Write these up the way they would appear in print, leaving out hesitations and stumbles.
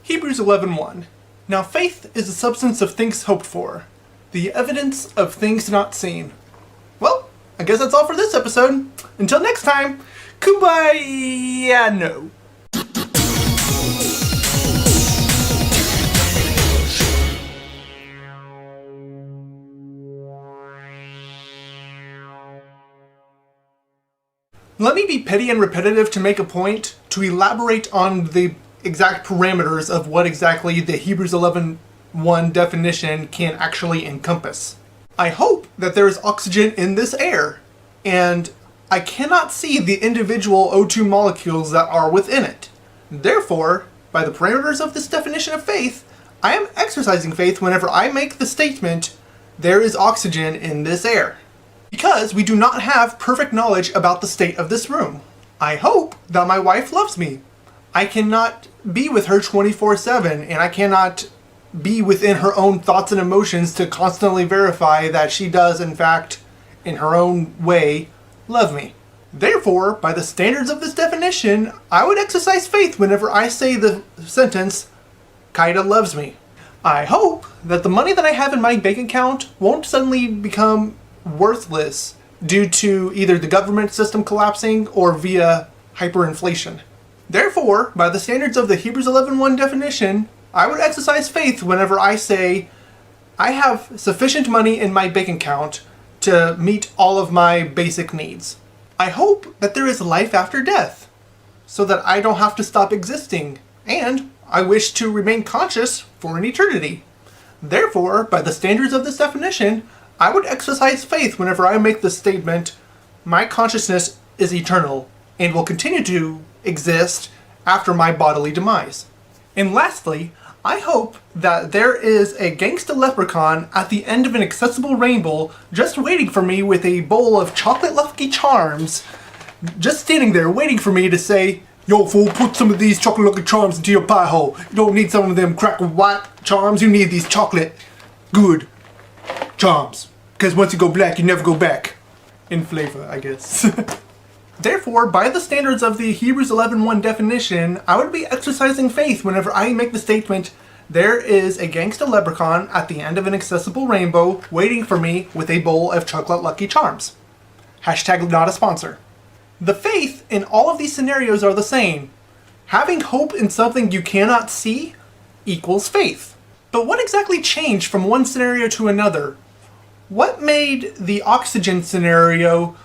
Hebrews 11:1. Now faith is the substance of things hoped for, the evidence of things not seen. Well, I guess that's all for this episode. Until next time, kumbaya. Let me be petty and repetitive to make a point, to elaborate on the exact parameters of what exactly the Hebrews 11:1 definition can actually encompass. I hope that there is oxygen in this air, and I cannot see the individual O2 molecules that are within it. Therefore, by the parameters of this definition of faith, I am exercising faith whenever I make the statement, there is oxygen in this air. Because we do not have perfect knowledge about the state of this room. I hope that my wife loves me. I cannot be with her 24/7, and I cannot be within her own thoughts and emotions to constantly verify that she does, in fact, in her own way, love me. Therefore, by the standards of this definition, I would exercise faith whenever I say the sentence, Kaida loves me. I hope that the money that I have in my bank account won't suddenly become worthless due to either the government system collapsing or via hyperinflation. Therefore, by the standards of the Hebrews 11:1 definition, I would exercise faith whenever I say, I have sufficient money in my bank account to meet all of my basic needs. I hope that there is life after death, so that I don't have to stop existing, and I wish to remain conscious for an eternity. Therefore, by the standards of this definition, I would exercise faith whenever I make the statement, my consciousness is eternal and will continue to exist after my bodily demise. And lastly, I hope that there is a gangsta leprechaun at the end of an accessible rainbow just waiting for me with a bowl of chocolate Lucky Charms, just standing there waiting for me to say, yo fool, put some of these chocolate Lucky Charms into your pie hole. You don't need some of them cracker white charms, you need these chocolate good charms. Because once you go black, you never go back. In flavor, I guess. Therefore, by the standards of the Hebrews 11:1 definition, I would be exercising faith whenever I make the statement, there is a gangsta leprechaun at the end of an accessible rainbow waiting for me with a bowl of chocolate Lucky Charms. Hashtag not a sponsor. The faith in all of these scenarios are the same. Having hope in something you cannot see equals faith. But what exactly changed from one scenario to another? What made the oxygen scenario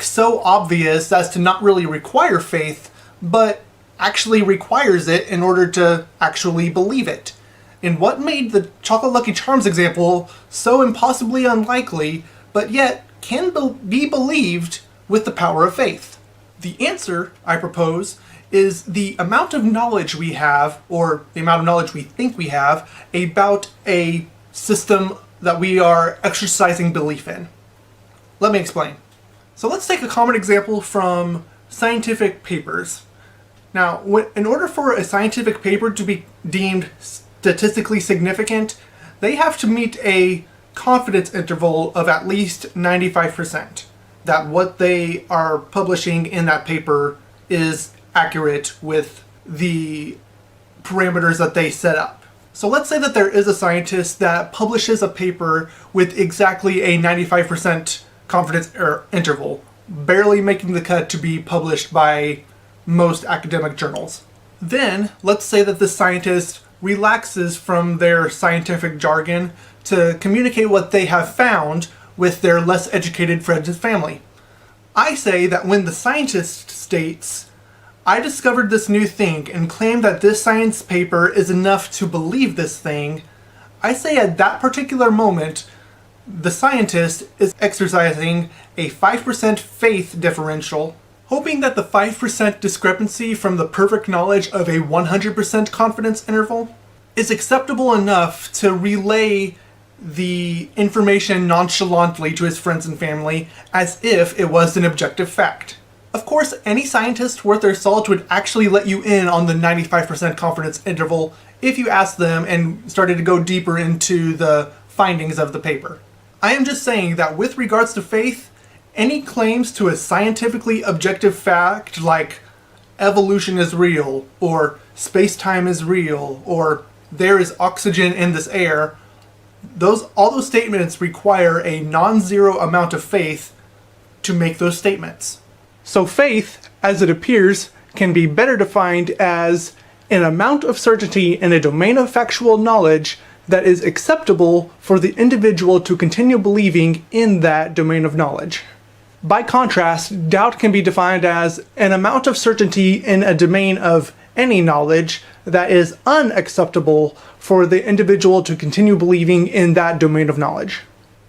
so obvious as to not really require faith, but actually requires it in order to actually believe it? And what made the chocolate Lucky Charms example so impossibly unlikely, but yet can be believed with the power of faith? The answer, I propose, is the amount of knowledge we have, or the amount of knowledge we think we have, about a system that we are exercising belief in. Let me explain. So let's take a common example from scientific papers. Now, in order for a scientific paper to be deemed statistically significant, they have to meet a confidence interval of at least 95%. That what they are publishing in that paper is accurate with the parameters that they set up. So let's say that there is a scientist that publishes a paper with exactly a 95% confidence interval, barely making the cut to be published by most academic journals. Then, let's say that this scientist relaxes from their scientific jargon to communicate what they have found with their less educated friends and family. I say that when the scientist states, I discovered this new thing and claim that this science paper is enough to believe this thing, I say at that particular moment, the scientist is exercising a 5% faith differential, hoping that the 5% discrepancy from the perfect knowledge of a 100% confidence interval is acceptable enough to relay the information nonchalantly to his friends and family as if it was an objective fact. Of course, any scientist worth their salt would actually let you in on the 95% confidence interval if you asked them and started to go deeper into the findings of the paper. I am just saying that with regards to faith, any claims to a scientifically objective fact like evolution is real, or space-time is real, or there is oxygen in this air, all those statements require a non-zero amount of faith to make those statements. So faith, as it appears, can be better defined as an amount of certainty in a domain of factual knowledge that is acceptable for the individual to continue believing in that domain of knowledge. By contrast, doubt can be defined as an amount of certainty in a domain of any knowledge that is unacceptable for the individual to continue believing in that domain of knowledge.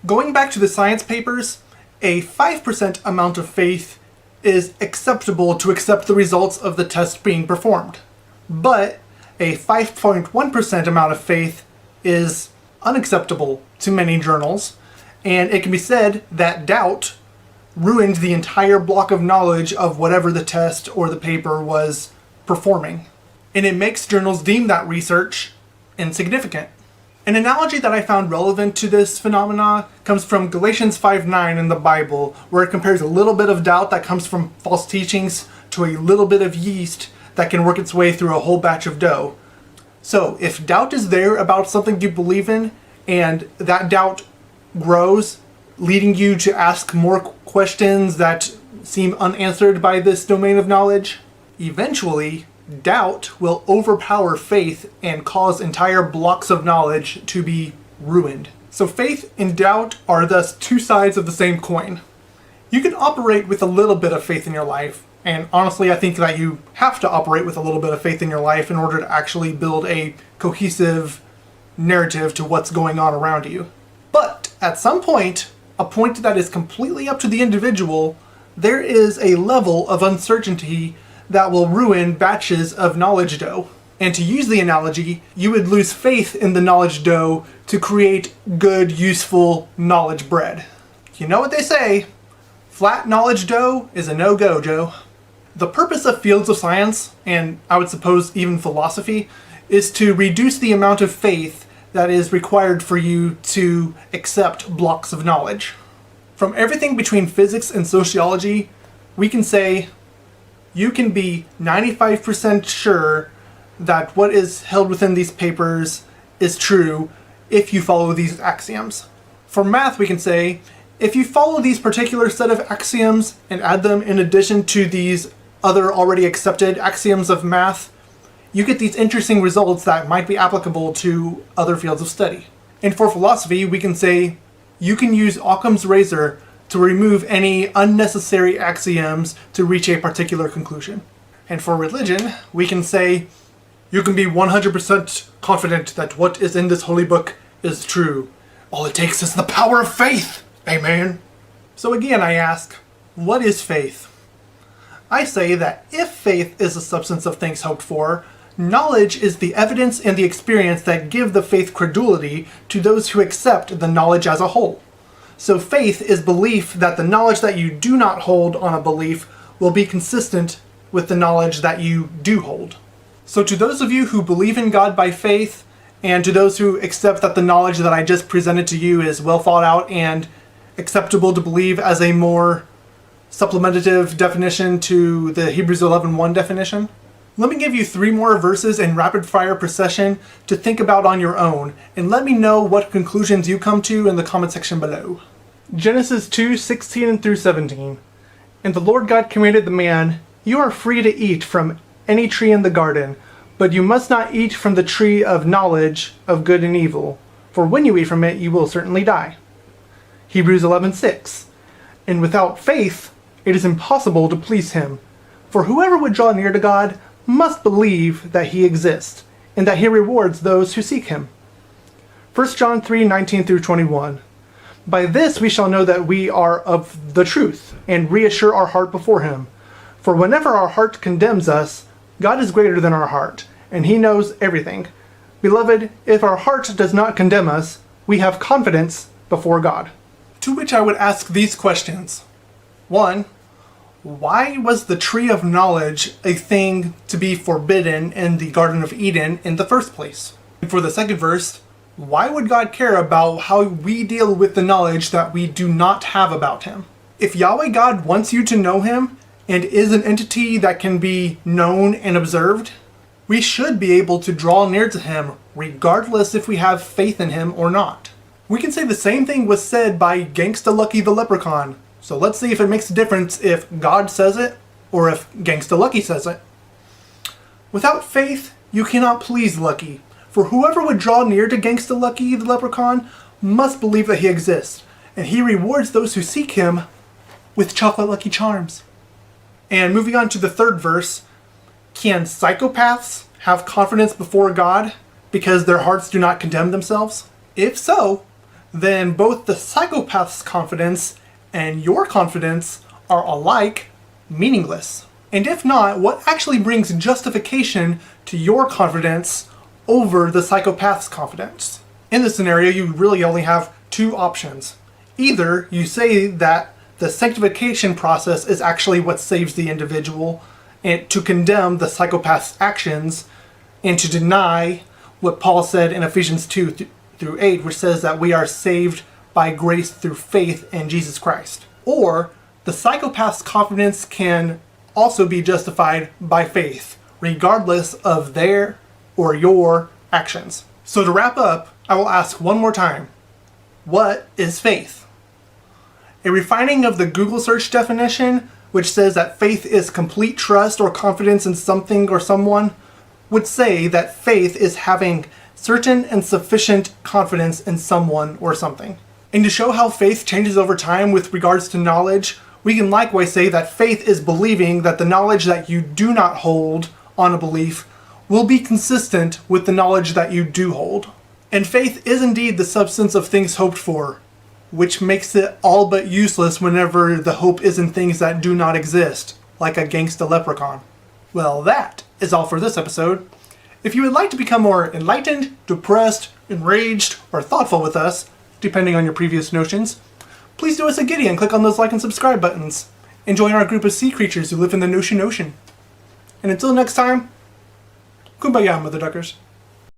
Going back to the science papers, a 5% amount of faith is acceptable to accept the results of the test being performed. But a 5.1% amount of faith is unacceptable to many journals, and it can be said that doubt ruined the entire block of knowledge of whatever the test or the paper was performing. And it makes journals deem that research insignificant. An analogy that I found relevant to this phenomena comes from Galatians 5:9 in the Bible, where it compares a little bit of doubt that comes from false teachings to a little bit of yeast that can work its way through a whole batch of dough. So if doubt is there about something you believe in, and that doubt grows, leading you to ask more questions that seem unanswered by this domain of knowledge, eventually doubt will overpower faith and cause entire blocks of knowledge to be ruined. So faith and doubt are thus two sides of the same coin. You can operate with a little bit of faith in your life, and honestly I think that you have to operate with a little bit of faith in your life in order to actually build a cohesive narrative to what's going on around you. But at some point, a point that is completely up to the individual, there is a level of uncertainty that will ruin batches of knowledge dough. And to use the analogy, you would lose faith in the knowledge dough to create good, useful knowledge bread. You know what they say, flat knowledge dough is a no-go, Joe. The purpose of fields of science, and I would suppose even philosophy, is to reduce the amount of faith that is required for you to accept blocks of knowledge. From everything between physics and sociology, we can say you can be 95% sure that what is held within these papers is true if you follow these axioms. For math, we can say if you follow these particular set of axioms and add them in addition to these other already accepted axioms of math, you get these interesting results that might be applicable to other fields of study. And for philosophy, we can say you can use Occam's razor to remove any unnecessary axioms to reach a particular conclusion. And for religion, we can say you can be 100% confident that what is in this holy book is true. All it takes is the power of faith. Amen. So again, I ask, what is faith? I say that if faith is the substance of things hoped for, knowledge is the evidence and the experience that give the faith credulity to those who accept the knowledge as a whole. So faith is belief that the knowledge that you do not hold on a belief will be consistent with the knowledge that you do hold. So to those of you who believe in God by faith, and to those who accept that the knowledge that I just presented to you is well thought out and acceptable to believe as a more supplementative definition to the Hebrews 11:1 definition, let me give you 3 more verses in rapid fire procession to think about on your own, and let me know what conclusions you come to in the comment section below. Genesis 2:16-17. And the Lord God commanded the man, "You are free to eat from any tree in the garden, but you must not eat from the tree of knowledge of good and evil, for when you eat from it you will certainly die." Hebrews 11:6. And without faith it is impossible to please him, for whoever would draw near to God must believe that he exists, and that he rewards those who seek him. 1 John 3:19-21. By this we shall know that we are of the truth, and reassure our heart before him. For whenever our heart condemns us, God is greater than our heart, and he knows everything. Beloved, if our heart does not condemn us, we have confidence before God. To which I would ask these questions. 1. Why was the tree of knowledge a thing to be forbidden in the Garden of Eden in the first place? And for the second verse, why would God care about how we deal with the knowledge that we do not have about him? If Yahweh God wants you to know him and is an entity that can be known and observed, we should be able to draw near to him regardless if we have faith in him or not. We can say the same thing was said by Gangsta Lucky the Leprechaun. So let's see if it makes a difference if God says it or if Gangsta Lucky says it. Without faith, you cannot please Lucky, for whoever would draw near to Gangsta Lucky the Leprechaun must believe that he exists, and he rewards those who seek him with chocolate lucky charms. And moving on to the third verse, can psychopaths have confidence before God because their hearts do not condemn themselves? If so, then both the psychopath's confidence and your confidence are alike meaningless. And if not, what actually brings justification to your confidence over the psychopath's confidence? In this scenario, you really only have two options. Either you say that the sanctification process is actually what saves the individual, and to condemn the psychopath's actions, and to deny what Paul said in Ephesians 2 through 8, which says that we are saved by grace through faith in Jesus Christ. Or the psychopath's confidence can also be justified by faith, regardless of their or your actions. So to wrap up, I will ask one more time, what is faith? A refining of the Google search definition, which says that faith is complete trust or confidence in something or someone, would say that faith is having certain and sufficient confidence in someone or something. And to show how faith changes over time with regards to knowledge, we can likewise say that faith is believing that the knowledge that you do not hold on a belief will be consistent with the knowledge that you do hold. And faith is indeed the substance of things hoped for, which makes it all but useless whenever the hope is in things that do not exist, like a gangsta leprechaun. Well, that is all for this episode. If you would like to become more enlightened, depressed, enraged, or thoughtful with us, depending on your previous notions, please do us a giddy and click on those like and subscribe buttons, and join our group of sea creatures who live in the Notion Ocean. And until next time, kumbaya, mother duckers.